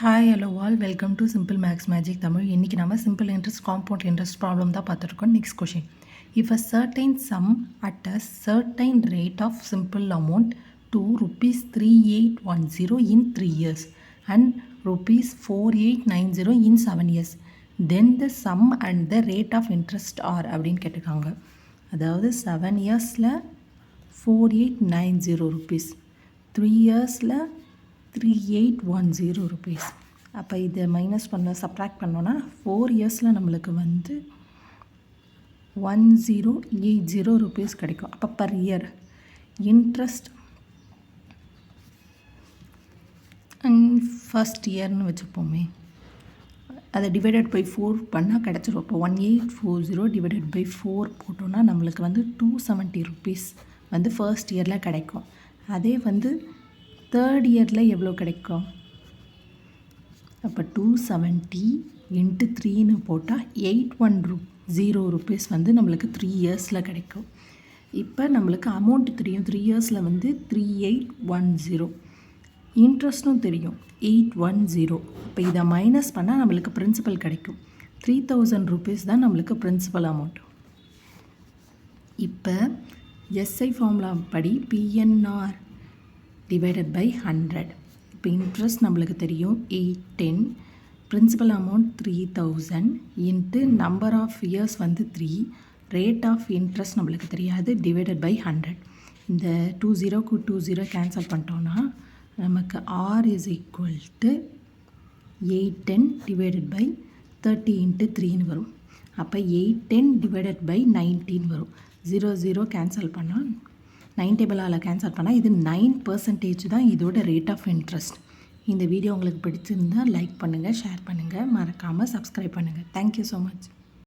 Hi hello all welcome to simple maths magic Tamil. இன்றைக்கி நம்ம simple interest compound interest problem தான் பார்த்துருக்கோம். Next question, if a certain sum at a certain rate of simple amount to rupees 3810 in 3 years and rupees 4890 in 7 years, then the sum and the rate of interest are அப்படின்னு கேட்டிருக்காங்க. அதாவது 7 இயர்ஸில் 4890 rupees, 3 இயர்ஸில் 3810 rupees. அப்போ இதை minus பண்ண subtract பண்ணோன்னா 4 இயர்ஸில் நம்மளுக்கு வந்து 1080 ருபீஸ் கிடைக்கும். அப்போ பர் இயர் இன்ட்ரெஸ்ட் ஃபஸ்ட் இயர்னு வச்சுப்போமே, அதை டிவைடட் பை 4 பண்ணால் கிடச்சிரும். இப்போ 1840 டிவைடட் பை 4 போட்டோன்னா நம்மளுக்கு வந்து 270 ருபீஸ் வந்து ஃபர்ஸ்ட் இயரில் கிடைக்கும். அதே வந்து தேர்ட் இயரில் எவ்வளோ கிடைக்கும்? அப்போ 270 இன்ட்டு 3ன்னு போட்டால் 810 ருபீஸ் வந்து நம்மளுக்கு 3 இயர்ஸில் கிடைக்கும். இப்போ நம்மளுக்கு அமௌண்ட் தெரியும், 3 இயர்ஸில் வந்து 3810, இன்ட்ரெஸ்ட்டும் தெரியும் 810. இப்போ இதை மைனஸ் பண்ணால் நம்மளுக்கு பிரின்சிபல் கிடைக்கும். 3000 ருபீஸ் தான் நம்மளுக்கு பிரின்சிபல் அமௌண்ட். இப்போ எஸ்ஐ ஃபார்முலா படி பிஎன்ஆர் டிவைடட் பை 100. இப்போ இன்ட்ரெஸ்ட் நம்மளுக்கு தெரியும் 810, principal amount 3000 into number of years வந்து 3, ரேட் ஆஃப் இன்ட்ரெஸ்ட் நம்மளுக்கு தெரியாது, டிவைடட் பை 100. இந்த 20க்கு 20 கேன்சல் பண்ணிட்டோன்னா நமக்கு R is equal to 810 divided by 30 into 3ன்னு வரும். அப்போ 810 டிவைடட் பை 19 வரும். 0 கேன்சல் பண்ணால் 9 டேபிளால் கேன்சல் பண்ணால் இது 9% தான் இதோட ரேட் ஆஃப் இன்ட்ரெஸ்ட். இந்த வீடியோ உங்களுக்கு பிடிச்சிருந்தால் லைக் பண்ணுங்கள், ஷேர் பண்ணுங்கள், மறக்காமல் சப்ஸ்கிரைப் பண்ணுங்கள். Thank you so much.